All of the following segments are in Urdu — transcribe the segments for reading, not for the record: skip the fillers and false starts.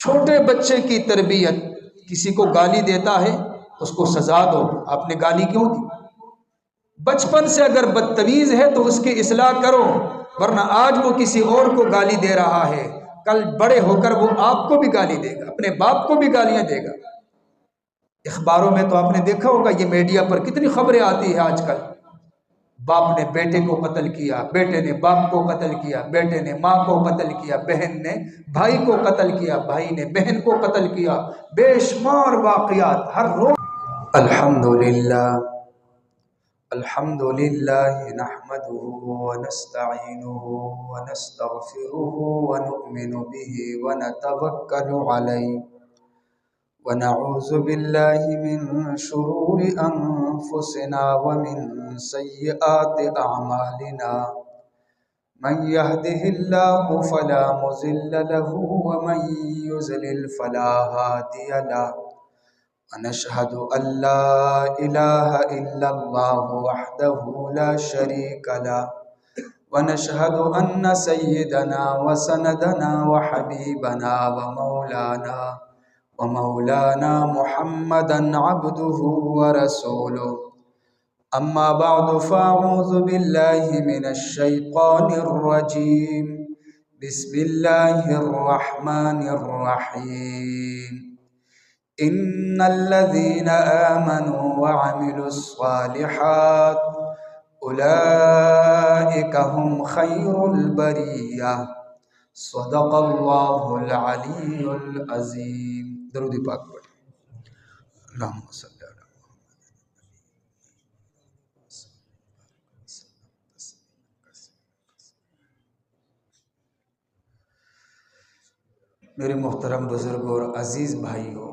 چھوٹے بچے کی تربیت، کسی کو گالی دیتا ہے اس کو سزا دو، آپ نے گالی کیوں دی؟ بچپن سے اگر بدتمیز ہے تو اس کی اصلاح کرو، ورنہ آج وہ کسی اور کو گالی دے رہا ہے، کل بڑے ہو کر وہ آپ کو بھی گالی دے گا، اپنے باپ کو بھی گالیاں دے گا۔ اخباروں میں تو آپ نے دیکھا ہوگا، یہ میڈیا پر کتنی خبریں آتی ہیں آج کل، باپ نے بیٹے کو قتل کیا، بیٹے نے باپ کو قتل کیا، بیٹے نے ماں کو قتل کیا، بہن نے بھائی کو قتل کیا، بھائی نے بہن کو قتل کیا، بے شمار واقعات ہر روز۔ الحمدللہ الحمدللہ نحمده ونستعینه ونستغفره ونؤمن به ونتوکل علیہ ونعوذ باللہ من شرور انفسنا ومن سیئات اعمالنا من يهده الله فلا مضل له ومن يضلل فلا هادي له ونشهد أن لا إله إلا الله وحده لا شريك له ونشهد أن سيدنا وسندنا وحبيبنا ومولانا محمدا عبده ورسوله أما بعد فأعوذ بالله من الشيطان الرجيم بسم الله الرحمن الرحيم إن الذين آمنوا وعملوا الصالحات أولئك هم خير البرية صدق الله العلي العظيم۔ درود پاک پڑھیں۔ اللہم صلی علی محمد۔ میرے محترم بزرگوں اور عزیز بھائیوں،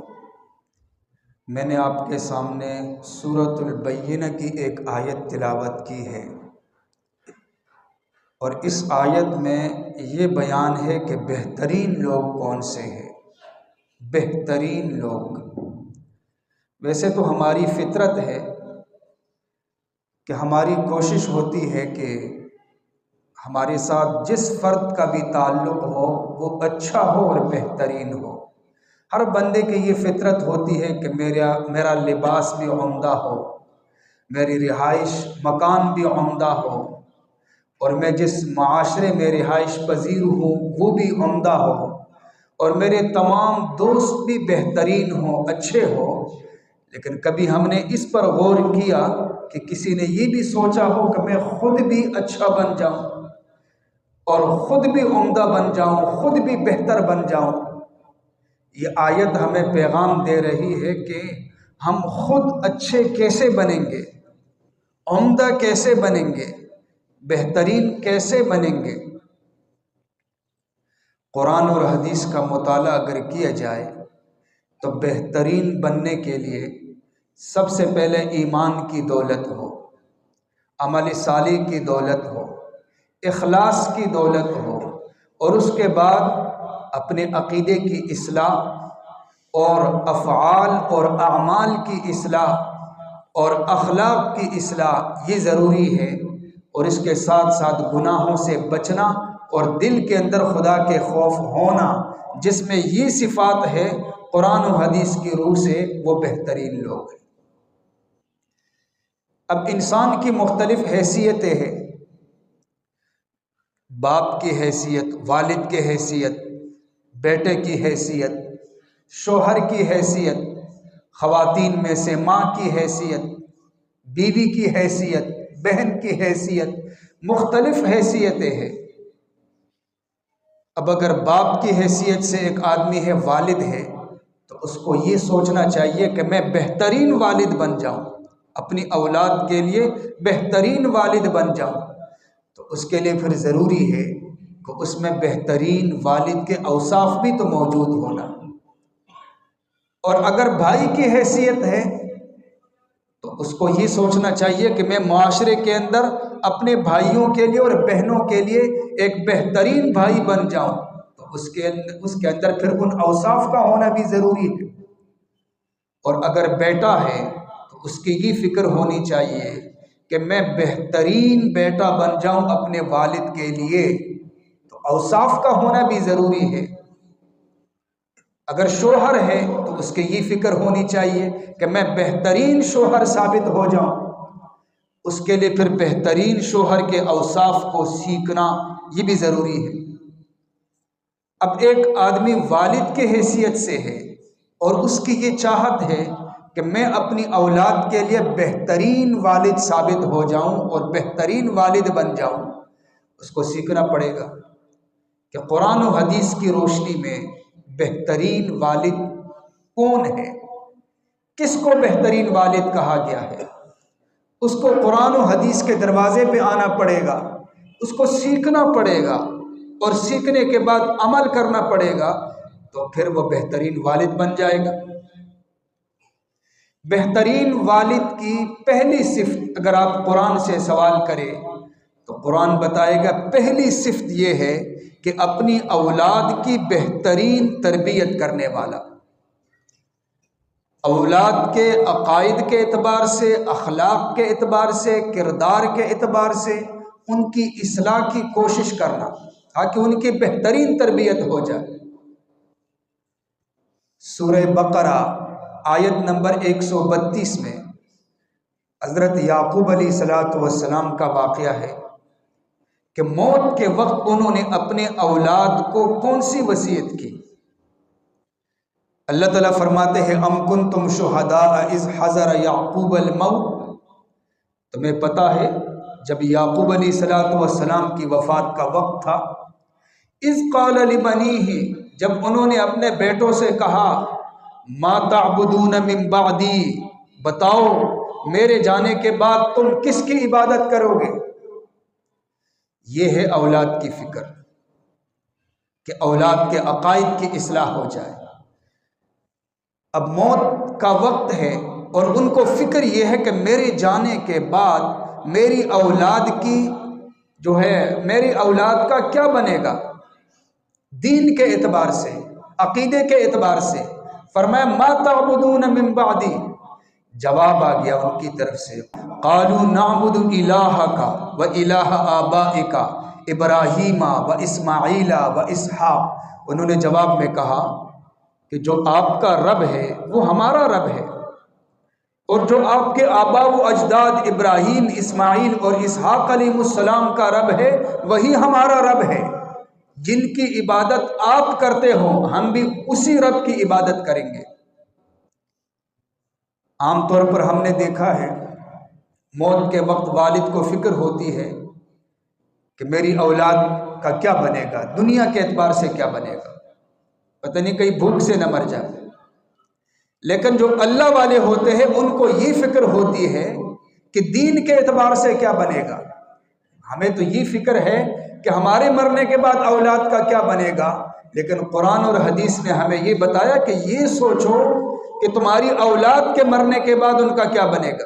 میں نے آپ کے سامنے سورۃ البینہ کی ایک آیت تلاوت کی ہے، اور اس آیت میں یہ بیان ہے کہ بہترین لوگ کون سے ہیں۔ بہترین لوگ، ویسے تو ہماری فطرت ہے کہ ہماری کوشش ہوتی ہے کہ ہمارے ساتھ جس فرد کا بھی تعلق ہو وہ اچھا ہو اور بہترین ہو۔ ہر بندے کی یہ فطرت ہوتی ہے کہ میرا لباس بھی عمدہ ہو، میری رہائش مکان بھی عمدہ ہو، اور میں جس معاشرے میں رہائش پذیر ہوں وہ بھی عمدہ ہو، اور میرے تمام دوست بھی بہترین ہوں، اچھے ہوں۔ لیکن کبھی ہم نے اس پر غور کیا کہ کسی نے یہ بھی سوچا ہو کہ میں خود بھی اچھا بن جاؤں اور خود بھی عمدہ بن جاؤں، خود بھی بہتر بن جاؤں؟ یہ آیت ہمیں پیغام دے رہی ہے کہ ہم خود اچھے کیسے بنیں گے، عمدہ کیسے بنیں گے، بہترین کیسے بنیں گے۔ قرآن اور حدیث کا مطالعہ اگر کیا جائے تو بہترین بننے کے لیے سب سے پہلے ایمان کی دولت ہو، عمل صالح کی دولت ہو، اخلاص کی دولت ہو، اور اس کے بعد اپنے عقیدے کی اصلاح اور افعال اور اعمال کی اصلاح اور اخلاق کی اصلاح، یہ ضروری ہے۔ اور اس کے ساتھ ساتھ گناہوں سے بچنا اور دل کے اندر خدا کے خوف ہونا، جس میں یہ صفات ہے قرآن و حدیث کی روح سے، وہ بہترین لوگ ہیں۔ اب انسان کی مختلف حیثیتیں ہیں، باپ کی حیثیت، والد کی حیثیت، بیٹے کی حیثیت، شوہر کی حیثیت، خواتین میں سے ماں کی حیثیت، بیوی کی حیثیت، بہن کی حیثیت، مختلف حیثیتیں ہیں۔ اب اگر باپ کی حیثیت سے ایک آدمی ہے، والد ہے، تو اس کو یہ سوچنا چاہیے کہ میں بہترین والد بن جاؤں، اپنی اولاد کے لیے بہترین والد بن جاؤں۔ تو اس کے لیے پھر ضروری ہے کہ اس میں بہترین والد کے اوصاف بھی تو موجود ہونا۔ اور اگر بھائی کی حیثیت ہے تو اس کو یہ سوچنا چاہیے کہ میں معاشرے کے اندر اپنے بھائیوں کے لیے اور بہنوں کے لیے ایک بہترین بھائی بن جاؤں۔ تو اس کے اندر پھر ان اوصاف کا ہونا بھی ضروری ہے۔ اور اگر بیٹا ہے تو اس کی یہ فکر ہونی چاہیے کہ میں بہترین بیٹا بن جاؤں اپنے والد کے لیے، تو اوصاف کا ہونا بھی ضروری ہے۔ اگر شوہر ہے تو اس کے یہ فکر ہونی چاہیے کہ میں بہترین شوہر ثابت ہو جاؤں، اس کے لیے پھر بہترین شوہر کے اوصاف کو سیکھنا یہ بھی ضروری ہے۔ اب ایک آدمی والد کے حیثیت سے ہے اور اس کی یہ چاہت ہے کہ میں اپنی اولاد کے لیے بہترین والد ثابت ہو جاؤں اور بہترین والد بن جاؤں، اس کو سیکھنا پڑے گا کہ قرآن و حدیث کی روشنی میں بہترین والد کون ہے، کس کو بہترین والد کہا گیا ہے۔ اس کو قرآن و حدیث کے دروازے پہ آنا پڑے گا، اس کو سیکھنا پڑے گا، اور سیکھنے کے بعد عمل کرنا پڑے گا، تو پھر وہ بہترین والد بن جائے گا۔ بہترین والد کی پہلی صفت اگر آپ قرآن سے سوال کریں تو قرآن بتائے گا پہلی صفت یہ ہے کہ اپنی اولاد کی بہترین تربیت کرنے والا، اولاد کے عقائد کے اعتبار سے، اخلاق کے اعتبار سے، کردار کے اعتبار سے ان کی اصلاح کی کوشش کرنا تاکہ ان کی بہترین تربیت ہو جائے۔ سورہ بقرہ آیت نمبر 132 میں حضرت یعقوب علیہ السلام کا واقعہ ہے کہ موت کے وقت انہوں نے اپنے اولاد کو کون سی وصیت کی۔ اللہ تعالیٰ فرماتے ہیں ام کنتم شہداء اذ حضر یعقوب الموت، تمہیں پتہ ہے جب یعقوب علیہ السلام کی وفات کا وقت تھا، اذ قال لبنیہ، جب انہوں نے اپنے بیٹوں سے کہا ما تعبدون من بعدی، بتاؤ میرے جانے کے بعد تم کس کی عبادت کرو گے۔ یہ ہے اولاد کی فکر کہ اولاد کے عقائد کی اصلاح ہو جائے۔ اب موت کا وقت ہے اور ان کو فکر یہ ہے کہ میرے جانے کے بعد میری اولاد کی جو ہے، میری اولاد کا کیا بنے گا، دین کے اعتبار سے، عقیدے کے اعتبار سے۔ فرمایا ما تعبدون من بعدی، جواب آ گیا ان کی طرف سے قالوا نعبد الہک و الہ آبائک ابراہیم و اسماعیل و اسحاق، انہوں نے جواب میں کہا کہ جو آپ کا رب ہے وہ ہمارا رب ہے، اور جو آپ کے آبا و اجداد ابراہیم، اسماعیل اور اسحاق علیہ السلام کا رب ہے وہی ہمارا رب ہے، جن کی عبادت آپ کرتے ہو ہم بھی اسی رب کی عبادت کریں گے۔ عام طور پر ہم نے دیکھا ہے موت کے وقت والد کو فکر ہوتی ہے کہ میری اولاد کا کیا بنے گا، دنیا کے اعتبار سے کیا بنے گا، پتہ نہیں کہیں بھوک سے نہ مر جائے۔ لیکن جو اللہ والے ہوتے ہیں ان کو یہ فکر ہوتی ہے کہ دین کے اعتبار سے کیا بنے گا۔ ہمیں تو یہ فکر ہے کہ ہمارے مرنے کے بعد اولاد کا کیا بنے گا، لیکن قرآن اور حدیث نے ہمیں یہ بتایا کہ یہ سوچو کہ تمہاری اولاد کے مرنے کے بعد ان کا کیا بنے گا۔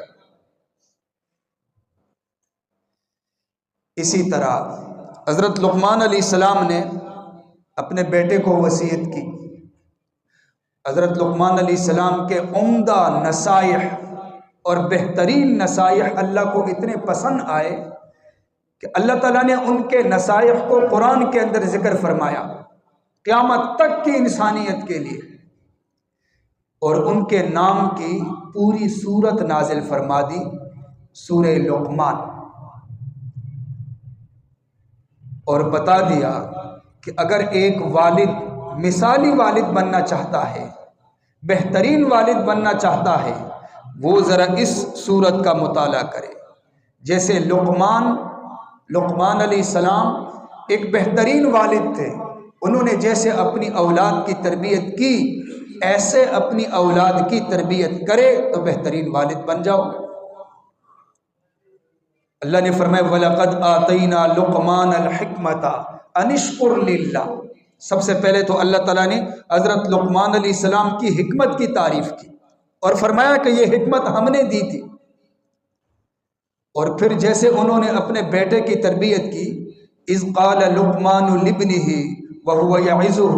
اسی طرح حضرت لقمان علیہ السلام نے اپنے بیٹے کو وصیت کی۔ حضرت لقمان علیہ السلام کے عمدہ نصائح اور بہترین نصائح اللہ کو اتنے پسند آئے کہ اللہ تعالیٰ نے ان کے نصائح کو قرآن کے اندر ذکر فرمایا قیامت تک کی انسانیت کے لیے، اور ان کے نام کی پوری سورت نازل فرما دی، سورہ لقمان، اور بتا دیا کہ اگر ایک والد مثالی والد بننا چاہتا ہے، بہترین والد بننا چاہتا ہے، وہ ذرا اس سورت کا مطالعہ کرے۔ جیسے لقمان علیہ السلام ایک بہترین والد تھے، انہوں نے جیسے اپنی اولاد کی تربیت کی ایسے اپنی اولاد کی تربیت کرے تو بہترین والد بن جاؤ۔ اللہ نے فرمایا وَلَقَدْ آتَيْنَا لُقْمَانَ الْحِكْمَةَ أَنِ اشْكُرْ لِلَّهِ، سب سے پہلے تو اللہ تعالیٰ نے حضرت لقمان علیہ السلام کی حکمت کی تعریف کی اور فرمایا کہ یہ حکمت ہم نے دی تھی، اور پھر جیسے انہوں نے اپنے بیٹے کی تربیت کی، اذ قال لقمان لابنہ وهو یعظہ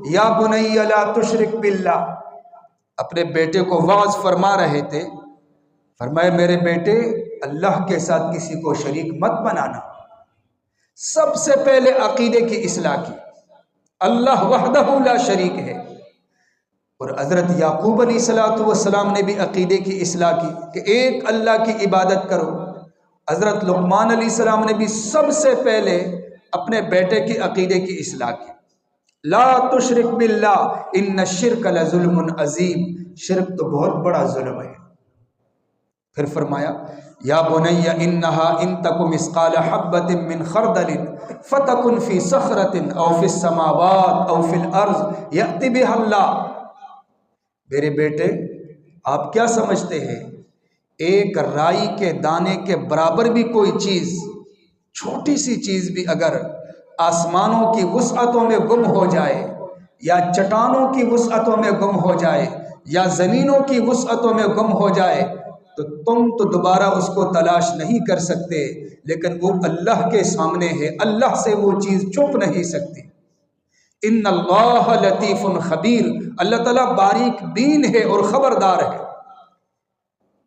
یا بنی لا تشرک باللہ، اپنے بیٹے کو وعظ فرما رہے تھے، فرمایا میرے بیٹے اللہ کے ساتھ کسی کو شریک مت بنانا۔ سب سے پہلے عقیدے کی اصلاح کی، اللہ وحدہ لا شریک ہے، اور حضرت یعقوب علیہ السلام نے بھی عقیدے کی اصلاح کی کہ ایک اللہ کی عبادت کرو۔ حضرت لقمان علیہ السلام نے بھی سب سے پہلے اپنے بیٹے کی عقیدے کی اصلاح کی، لا تشرک باللہ ان الشرک لظلم عظیم، شرک تو بہت بڑا ظلم ہے۔ پھر فرمایا یا بنی انہا ان تک مثقال حبۃ من خردل فتکن فی صخرۃ او فی السماوات او فی الارض یأت بہا اللہ، میرے بیٹے آپ کیا سمجھتے ہیں ایک رائی کے دانے کے برابر بھی کوئی چیز، چھوٹی سی چیز بھی اگر آسمانوں کی وسعتوں میں گم ہو جائے یا چٹانوں کی وسعتوں میں گم ہو جائے یا زمینوں کی وسعتوں میں گم ہو جائے تو تم تو دوبارہ اس کو تلاش نہیں کر سکتے، لیکن وہ اللہ کے سامنے ہے، اللہ سے وہ چیز چھپ نہیں سکتی۔ ان اللہ لطیف خبیر، اللہ تعالیٰ باریک بین ہے اور خبردار ہے۔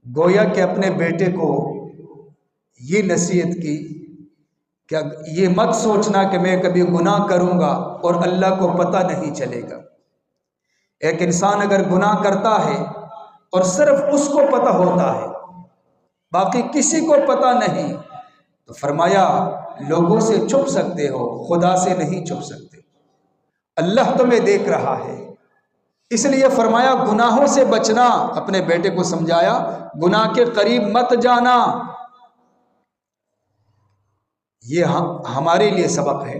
گویا کہ اپنے بیٹے کو یہ نصیحت کی کہ یہ مت سوچنا کہ میں کبھی گناہ کروں گا اور اللہ کو پتہ نہیں چلے گا۔ ایک انسان اگر گناہ کرتا ہے اور صرف اس کو پتہ ہوتا ہے، باقی کسی کو پتہ نہیں، تو فرمایا لوگوں سے چھپ سکتے ہو، خدا سے نہیں چھپ سکتے، اللہ تمہیں دیکھ رہا ہے۔ اس لیے فرمایا گناہوں سے بچنا، اپنے بیٹے کو سمجھایا گناہ کے قریب مت جانا۔ یہ ہمارے لیے سبق ہے،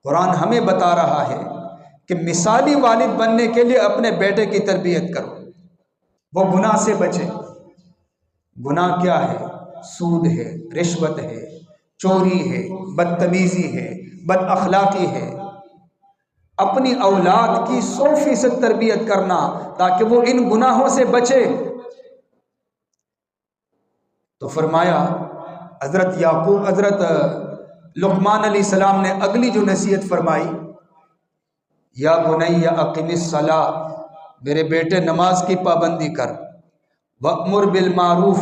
قرآن ہمیں بتا رہا ہے کہ مثالی والد بننے کے لیے اپنے بیٹے کی تربیت کرو، وہ گناہ سے بچے۔ گناہ کیا ہے؟ سود ہے، رشوت ہے، چوری ہے، بدتمیزی ہے، بد اخلاقی ہے۔ اپنی اولاد کی 100% تربیت کرنا تاکہ وہ ان گناہوں سے بچے۔ تو فرمایا حضرت لقمان علیہ السلام نے اگلی جو نصیحت فرمائی، یا بنی اقم الصلاۃ، میرے بیٹے نماز کی پابندی کر، وأمر بالمعروف،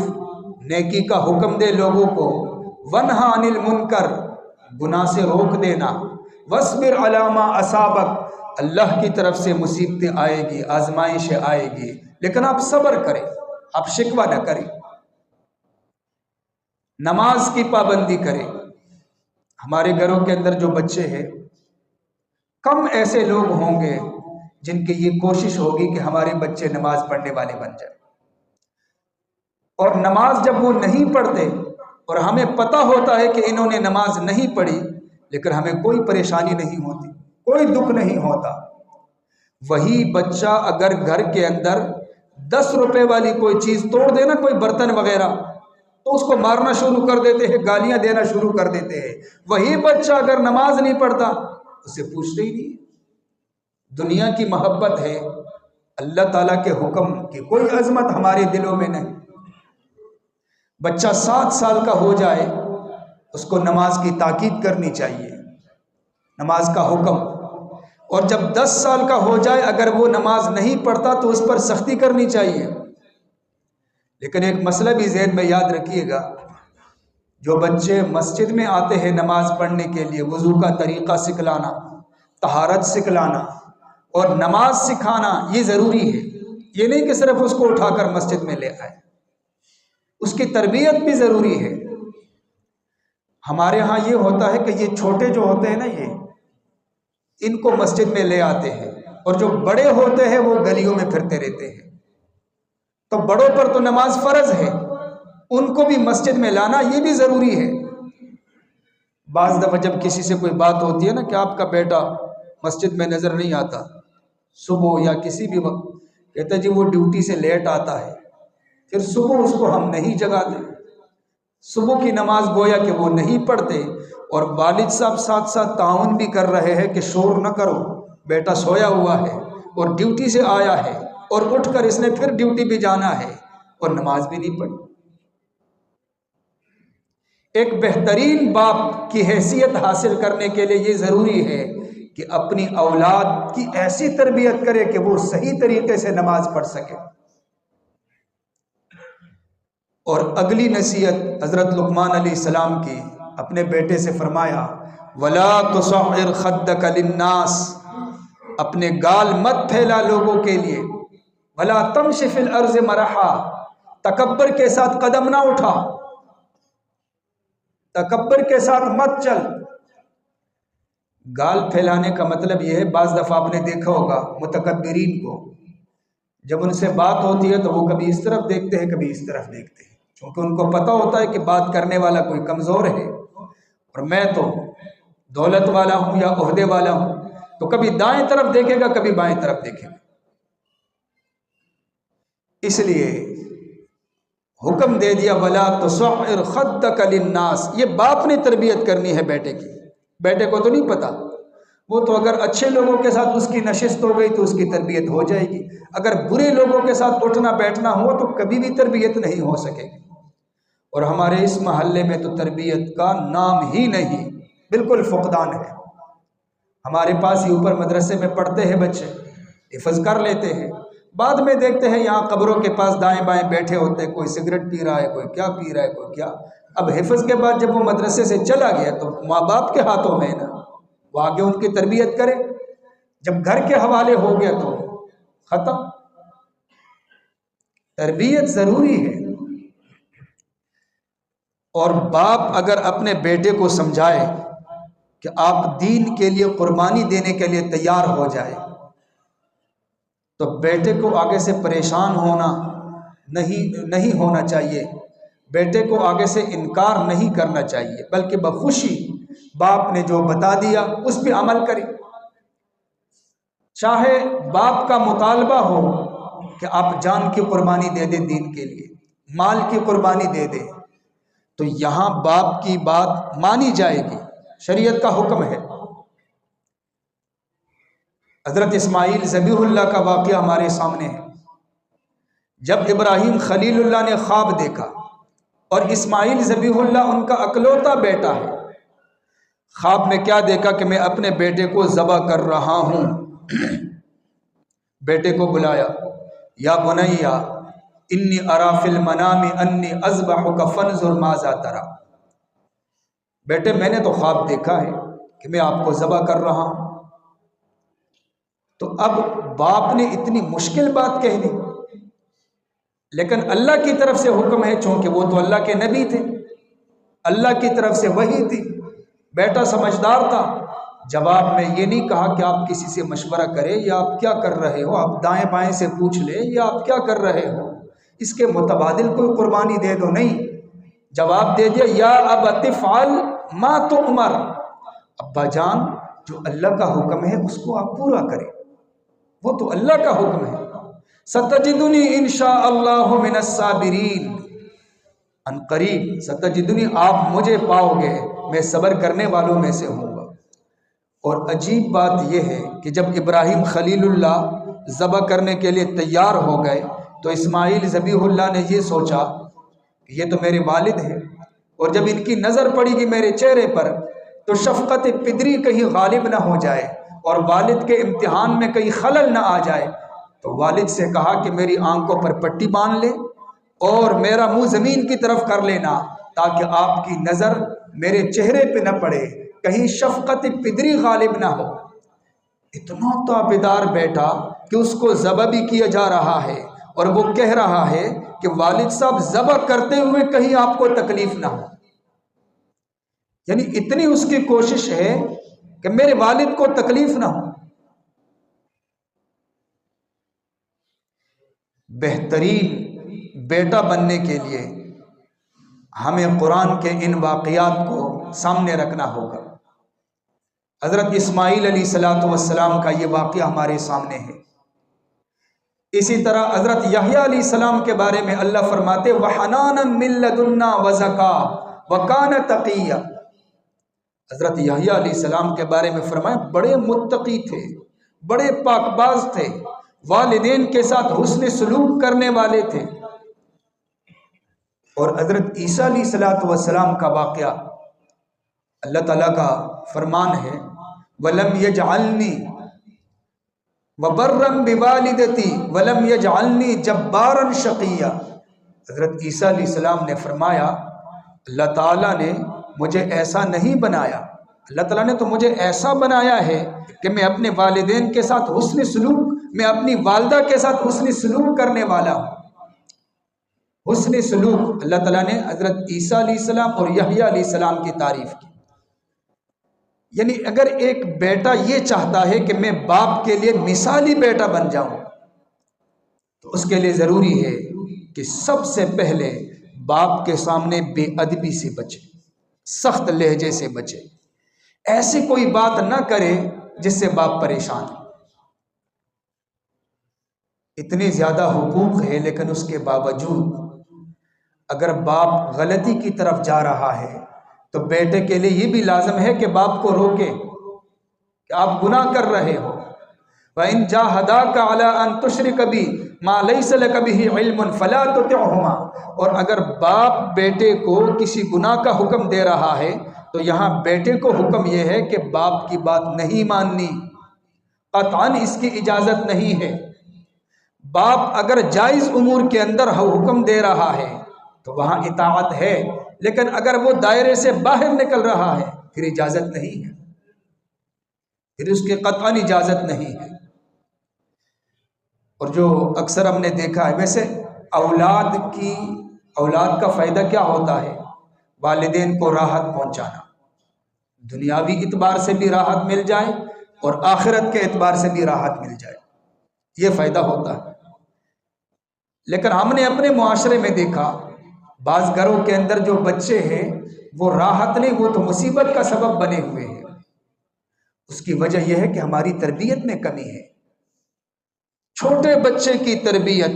نیکی کا حکم دے لوگوں کو، ونہا عن المنکر، گناہ سے روک دینا، وَاصْبِرْ عَلَىٰ مَا أَصَابَكَ، اللہ کی طرف سے مصیبتیں آئے گی، آزمائشیں آئے گی، لیکن آپ صبر کریں، آپ شکوہ نہ کریں، نماز کی پابندی کریں۔ ہمارے گھروں کے اندر جو بچے ہیں، کم ایسے لوگ ہوں گے جن کی یہ کوشش ہوگی کہ ہمارے بچے نماز پڑھنے والے بن جائیں، اور نماز جب وہ نہیں پڑھتے اور ہمیں پتہ ہوتا ہے کہ انہوں نے نماز نہیں پڑھی، لیکن ہمیں کوئی پریشانی نہیں ہوتی، کوئی دکھ نہیں ہوتا۔ وہی بچہ اگر گھر کے اندر 10 روپے والی کوئی چیز توڑ دے نا، کوئی برتن وغیرہ، تو اس کو مارنا شروع کر دیتے ہیں، گالیاں دینا شروع کر دیتے ہیں۔ وہی بچہ اگر نماز نہیں پڑھتا، اسے پوچھتے ہی نہیں۔ دنیا کی محبت ہے، اللہ تعالیٰ کے حکم کی کوئی عظمت ہمارے دلوں میں نہیں۔ بچہ 7 سال کا ہو جائے، اس کو نماز کی تاکید کرنی چاہیے، نماز کا حکم، اور جب 10 سال کا ہو جائے اگر وہ نماز نہیں پڑھتا تو اس پر سختی کرنی چاہیے۔ لیکن ایک مسئلہ بھی ذہن میں یاد رکھیے گا، جو بچے مسجد میں آتے ہیں نماز پڑھنے کے لیے، وضو کا طریقہ سکھلانا، طہارت سکھلانا اور نماز سکھانا یہ ضروری ہے۔ یہ نہیں کہ صرف اس کو اٹھا کر مسجد میں لے آئے، اس کی تربیت بھی ضروری ہے۔ ہمارے ہاں یہ ہوتا ہے کہ یہ چھوٹے جو ہوتے ہیں نا، ان کو مسجد میں لے آتے ہیں، اور جو بڑے ہوتے ہیں وہ گلیوں میں پھرتے رہتے ہیں۔ تو بڑوں پر تو نماز فرض ہے، ان کو بھی مسجد میں لانا یہ بھی ضروری ہے۔ بعض دفعہ جب کسی سے کوئی بات ہوتی ہے نا کہ آپ کا بیٹا مسجد میں نظر نہیں آتا، صبح یا کسی بھی وقت، کہتا جی وہ ڈیوٹی سے لیٹ آتا ہے، پھر صبح اس کو ہم نہیں جگاتے، صبح کی نماز گویا کہ وہ نہیں پڑھتے، اور والد صاحب ساتھ ساتھ تعاون بھی کر رہے ہیں کہ شور نہ کرو، بیٹا سویا ہوا ہے اور ڈیوٹی سے آیا ہے اور اٹھ کر اس نے پھر ڈیوٹی بھی جانا ہے اور نماز بھی نہیں پڑھی۔ ایک بہترین باپ کی حیثیت حاصل کرنے کے لیے یہ ضروری ہے کہ اپنی اولاد کی ایسی تربیت کرے کہ وہ صحیح طریقے سے نماز پڑھ سکے۔ اور اگلی نصیحت حضرت لقمان علیہ السلام کی اپنے بیٹے سے فرمایا، وَلَا تُصَعِّرْ خَدَّكَ لِلنَّاسِ، اپنے گال مت پھیلا لوگوں کے لیے، ولا تمشی فی الارض مرحا، تکبر کے ساتھ قدم نہ اٹھا، تکبر کے ساتھ مت چل۔ گال پھیلانے کا مطلب یہ ہے، بعض دفعہ آپ نے دیکھا ہوگا متکبرین کو، جب ان سے بات ہوتی ہے تو وہ کبھی اس طرف دیکھتے ہیں کبھی اس طرف دیکھتے ہیں، کیونکہ ان کو پتہ ہوتا ہے کہ بات کرنے والا کوئی کمزور ہے اور میں تو دولت والا ہوں یا عہدے والا ہوں، تو کبھی دائیں طرف دیکھے گا کبھی بائیں طرف دیکھے گا۔ اس لیے حکم دے دیا ولا تصعر خدک للناس۔ یہ باپ نے تربیت کرنی ہے بیٹے کی، بیٹے کو تو نہیں پتا، وہ تو اگر اچھے لوگوں کے ساتھ اس کی نشست ہو گئی تو اس کی تربیت ہو جائے گی، اگر برے لوگوں کے ساتھ اٹھنا بیٹھنا ہو تو کبھی بھی تربیت نہیں ہو سکے گی۔ اور ہمارے اس محلے میں تو تربیت کا نام ہی نہیں، بالکل فقدان ہے۔ ہمارے پاس ہی اوپر مدرسے میں پڑھتے ہیں بچے، حفظ کر لیتے ہیں، بعد میں دیکھتے ہیں یہاں قبروں کے پاس دائیں بائیں بیٹھے ہوتے ہیں، کوئی سگریٹ پی رہا ہے، کوئی کیا پی رہا ہے، کوئی کیا۔ اب حفظ کے بعد جب وہ مدرسے سے چلا گیا تو ماں باپ کے ہاتھوں میں ہے نا، وہ آگے ان کی تربیت کرے، جب گھر کے حوالے ہو گیا تو ختم۔ تربیت ضروری ہے، اور باپ اگر اپنے بیٹے کو سمجھائے کہ آپ دین کے لیے قربانی دینے کے لیے تیار ہو جائے، تو بیٹے کو آگے سے پریشان ہونا نہیں ہونا چاہیے، بیٹے کو آگے سے انکار نہیں کرنا چاہیے، بلکہ بخوشی باپ نے جو بتا دیا اس پہ عمل کرے۔ چاہے باپ کا مطالبہ ہو کہ آپ جان کی قربانی دے دیں دین کے لیے، مال کی قربانی دے دیں، تو یہاں باپ کی بات مانی جائے گی، شریعت کا حکم ہے۔ حضرت اسماعیل ذبیح اللہ کا واقعہ ہمارے سامنے ہے۔ جب ابراہیم خلیل اللہ نے خواب دیکھا اور اسماعیل ذبیح اللہ ان کا اکلوتا بیٹا ہے، خواب میں کیا دیکھا کہ میں اپنے بیٹے کو ذبح کر رہا ہوں۔ بیٹے کو بلایا، یا بنیا انی ارا فی المنام انی اذبحک فانظر ماذا تری، بیٹے میں نے تو خواب دیکھا ہے کہ میں آپ کو ذبح کر رہا ہوں۔ تو اب باپ نے اتنی مشکل بات کہہ دی، لیکن اللہ کی طرف سے حکم ہے، چونکہ وہ تو اللہ کے نبی تھے، اللہ کی طرف سے وحی تھی، بیٹا سمجھدار تھا، جواب میں یہ نہیں کہا کہ آپ کسی سے مشورہ کریں یا آپ کیا کر رہے ہو، آپ دائیں بائیں سے پوچھ لیں یا آپ کیا کر رہے ہو، اس کے متبادل کوئی قربانی دے دو، نہیں، جواب دے دیا یا ابت افعل ما تؤمر، ابا جان جو اللہ کا حکم ہے اس کو آپ پورا کریں، وہ تو اللہ کا حکم ہے۔ ستجدنی انشاء اللہ من الصابرین، ان قریب ستجدنی آپ مجھے پاؤ گے، میں صبر کرنے والوں میں سے ہوں گا۔ اور عجیب بات یہ ہے کہ جب ابراہیم خلیل اللہ ذبح کرنے کے لیے تیار ہو گئے تو اسماعیل ذبیح اللہ نے یہ سوچا کہ یہ تو میرے والد ہیں، اور جب ان کی نظر پڑی گی میرے چہرے پر تو شفقت پدری کہیں غالب نہ ہو جائے اور والد کے امتحان میں کہیں خلل نہ آ جائے، تو والد سے کہا کہ میری آنکھوں پر پٹی باندھ لے اور میرا منہ زمین کی طرف کر لینا تاکہ آپ کی نظر میرے چہرے پہ نہ پڑے، کہیں شفقت پدری غالب نہ ہو۔ اتنا تابعدار بیٹا کہ اس کو ذبح بھی کیا جا رہا ہے اور وہ کہہ رہا ہے کہ والد صاحب ذبح کرتے ہوئے کہیں آپ کو تکلیف نہ ہو، یعنی اتنی اس کی کوشش ہے کہ میرے والد کو تکلیف نہ ہو۔ بہترین بیٹا بننے کے لیے ہمیں قرآن کے ان واقعات کو سامنے رکھنا ہوگا۔ حضرت اسماعیل علیہ السلام کا یہ واقعہ ہمارے سامنے ہے۔ اسی طرح حضرت یحییٰ علیہ السلام کے بارے میں اللہ فرماتے وَحَنَانًا مِن لَدُنَّا وَزَكَاةً وَكَانَ تَقِيًّا، حضرت یحییٰ علیہ السلام کے بارے میں فرمایا بڑے متقی تھے، بڑے پاک باز تھے، والدین کے ساتھ حسن سلوک کرنے والے تھے۔ اور حضرت عیسیٰ علیہ السلام کا واقعہ، اللہ تعالیٰ کا فرمان ہے وَلَمْ يَجْعَلْنِي وَبَرًّا بِوَالِدَتِي وَلَمْ يَجْعَلْنِي جَبَّارًا شَقِيًّا، حضرت عیسیٰ علیہ السلام نے فرمایا اللہ تعالیٰ نے مجھے ایسا نہیں بنایا اللہ تعالیٰ نے تو مجھے ایسا بنایا ہے کہ میں اپنے والدین کے ساتھ حسن سلوک، میں اپنی والدہ کے ساتھ حسن سلوک کرنے والا ہوں۔ حسن سلوک، اللہ تعالیٰ نے حضرت عیسیٰ علیہ السلام اور یحییٰ علیہ السلام کی تعریف کی۔ یعنی اگر ایک بیٹا یہ چاہتا ہے کہ میں باپ کے لیے مثالی بیٹا بن جاؤں تو اس کے لیے ضروری ہے کہ سب سے پہلے باپ کے سامنے بے ادبی سے بچے، سخت لہجے سے بچے، ایسی کوئی بات نہ کرے جس سے باپ پریشان ہو۔ اتنے زیادہ حقوق ہے لیکن اس کے باوجود اگر باپ غلطی کی طرف جا رہا ہے تو بیٹے کے لیے یہ بھی لازم ہے کہ باپ کو روکے کہ آپ گناہ کر رہے ہو۔ وَإِن جَاهَدَاكَ عَلَىٰ أَن تُشْرِكَ بِي مَا لَيْسَ لَكَ بِهِ عِلْمٌ فَلَا تُطِعْهُمَا، اور اگر باپ بیٹے کو کسی گناہ کا حکم دے رہا ہے تو یہاں بیٹے کو حکم یہ ہے کہ باپ کی بات نہیں ماننی، قطعاً اس کی اجازت نہیں ہے۔ باپ اگر جائز امور کے اندر حکم دے رہا ہے تو وہاں اطاعت ہے، لیکن اگر وہ دائرے سے باہر نکل رہا ہے پھر اجازت نہیں ہے، پھر اس کی قطعاً اجازت نہیں ہے۔ اور جو اکثر ہم نے دیکھا ہے، ویسے اولاد کا فائدہ کیا ہوتا ہے؟ والدین کو راحت پہنچانا، دنیاوی اعتبار سے بھی راحت مل جائے اور آخرت کے اعتبار سے بھی راحت مل جائے، یہ فائدہ ہوتا ہے۔ لیکن ہم نے اپنے معاشرے میں دیکھا بعض گھروں کے اندر جو بچے ہیں وہ راحت نہیں، وہ تو مصیبت کا سبب بنے ہوئے ہیں۔ اس کی وجہ یہ ہے کہ ہماری تربیت میں کمی ہے۔ چھوٹے بچے کی تربیت،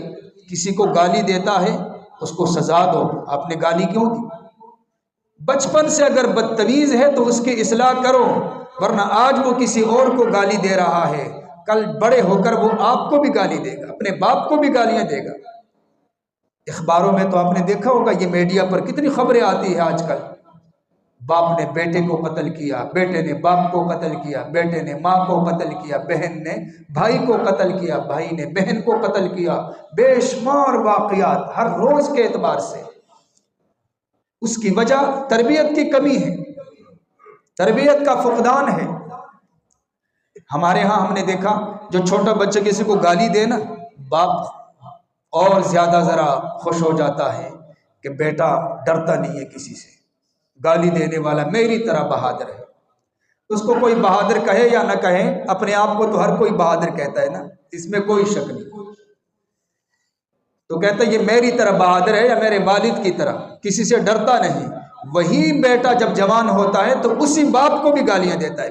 کسی کو گالی دیتا ہے اس کو سزا دو، آپ نے گالی کیوں دی؟ بچپن سے اگر بدتمیز ہے تو اس کی اصلاح کرو، ورنہ آج وہ کسی اور کو گالی دے رہا ہے، کل بڑے ہو کر وہ آپ کو بھی گالی دے گا، اپنے باپ کو بھی گالیاں دے گا۔ اخباروں میں تو آپ نے دیکھا ہوگا، یہ میڈیا پر کتنی خبریں آتی ہیں آج کل، باپ نے بیٹے کو قتل کیا، بیٹے نے باپ کو قتل کیا، بیٹے نے ماں کو قتل کیا، بہن نے بھائی کو قتل کیا، بھائی نے بہن کو قتل کیا، بے شمار واقعات ہر روز کے اعتبار سے۔ اس کی وجہ تربیت کی کمی ہے، تربیت کا فقدان ہے۔ ہمارے ہاں ہم نے دیکھا جو چھوٹا بچہ کسی کو گالی دے نا، باپ اور زیادہ ذرا خوش ہو جاتا ہے کہ بیٹا ڈرتا نہیں ہے کسی سے، گالی دینے والا میری طرح بہادر ہے۔ اس کو کوئی بہادر کہے یا نہ کہے، اپنے آپ کو تو ہر کوئی بہادر کہتا ہے نا، اس میں کوئی شک نہیں۔ تو کہتا ہے یہ میری طرح بہادر ہے یا میرے والد کی طرح، کسی سے ڈرتا نہیں۔ وہی بیٹا جب جوان ہوتا ہے تو اسی باپ کو بھی گالیاں دیتا ہے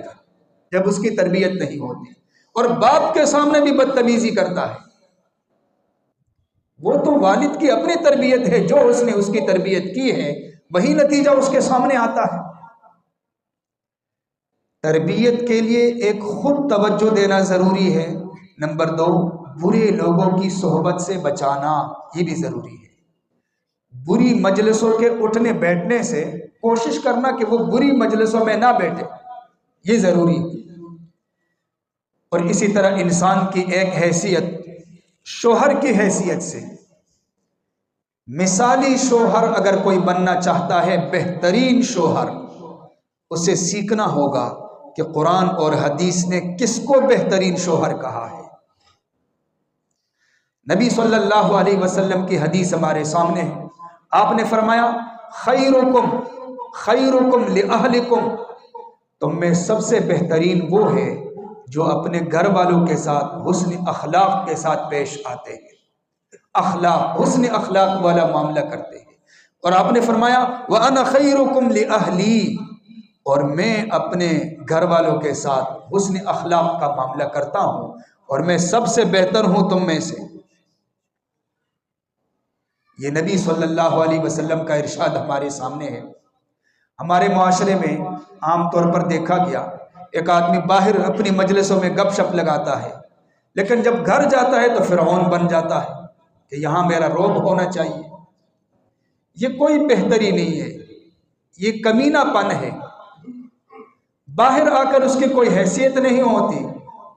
جب اس کی تربیت نہیں ہوتی، اور باپ کے سامنے بھی بدتمیزی کرتا ہے۔ وہ تو والد کی اپنی تربیت ہے، جو اس نے اس کی تربیت کی ہے وہی نتیجہ اس کے سامنے آتا ہے۔ تربیت کے لیے ایک خود توجہ دینا ضروری ہے۔ نمبر 2، برے لوگوں کی صحبت سے بچانا، یہ بھی ضروری ہے۔ بری مجلسوں کے اٹھنے بیٹھنے سے کوشش کرنا کہ وہ بری مجلسوں میں نہ بیٹھے، یہ ضروری ہے۔ اور اسی طرح انسان کی ایک حیثیت، شوہر کی حیثیت سے، مثالی شوہر اگر کوئی بننا چاہتا ہے، بہترین شوہر، اسے سیکھنا ہوگا کہ قرآن اور حدیث نے کس کو بہترین شوہر کہا ہے۔ نبی صلی اللہ علیہ وسلم کی حدیث ہمارے سامنے ہے، آپ نے فرمایا خیرکم لأہلکم، تم میں سب سے بہترین وہ ہے جو اپنے گھر والوں کے ساتھ حسن اخلاق کے ساتھ پیش آتے ہیں، حسن اخلاق والا معاملہ کرتے ہیں۔ اور آپ نے فرمایا وَأَنَا خَيْرُكُمْ لِأَهْلِي، اور میں اپنے گھر والوں کے ساتھ حسن اخلاق کا معاملہ کرتا ہوں اور میں سب سے بہتر ہوں تم میں سے۔ یہ نبی صلی اللہ علیہ وسلم کا ارشاد ہمارے سامنے ہے۔ ہمارے معاشرے میں عام طور پر دیکھا گیا ایک آدمی باہر اپنی مجلسوں میں گپ شپ لگاتا ہے، لیکن جب گھر جاتا ہے تو فرعون بن جاتا ہے کہ یہاں میرا روب ہونا چاہیے۔ یہ کوئی بہتری نہیں ہے، یہ کمینہ پن ہے۔ باہر آ کر اس کی کوئی حیثیت نہیں ہوتی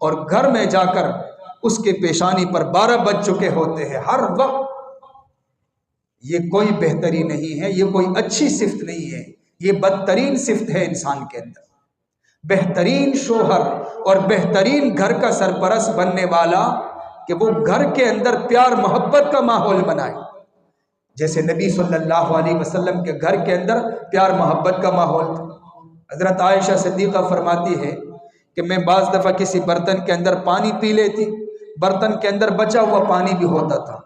اور گھر میں جا کر اس کے پیشانی پر 12 بج چکے ہوتے ہیں ہر وقت۔ یہ کوئی بہتری نہیں ہے، یہ کوئی اچھی صفت نہیں ہے، یہ بدترین صفت ہے انسان کے اندر۔ بہترین شوہر اور بہترین گھر کا سرپرست بننے والا کہ وہ گھر کے اندر پیار محبت کا ماحول بنائے، جیسے نبی صلی اللہ علیہ وسلم کے گھر کے اندر پیار محبت کا ماحول تھا۔ حضرت عائشہ صدیقہ فرماتی ہے کہ میں بعض دفعہ کسی برتن کے اندر پانی پی لیتی، برتن کے اندر بچا ہوا پانی بھی ہوتا تھا،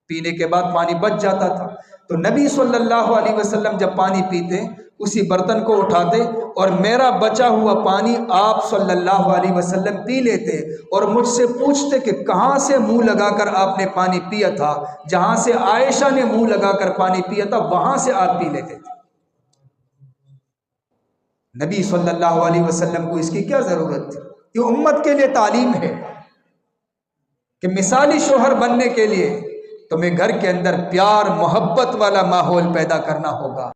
پینے کے بعد پانی بچ جاتا تھا، تو نبی صلی اللہ علیہ وسلم جب پانی پیتے اسی برتن کو اٹھاتے اور میرا بچا ہوا پانی آپ صلی اللہ علیہ وسلم پی لیتے اور مجھ سے پوچھتے کہ کہاں سے منہ لگا کر آپ نے پانی پیا تھا؟ جہاں سے عائشہ نے منہ لگا کر پانی پیا تھا وہاں سے آپ پی لیتے تھے۔ نبی صلی اللہ علیہ وسلم کو اس کی کیا ضرورت تھی؟ یہ امت کے لیے تعلیم ہے کہ مثالی شوہر بننے کے لیے تمہیں گھر کے اندر پیار محبت والا ماحول پیدا کرنا ہوگا۔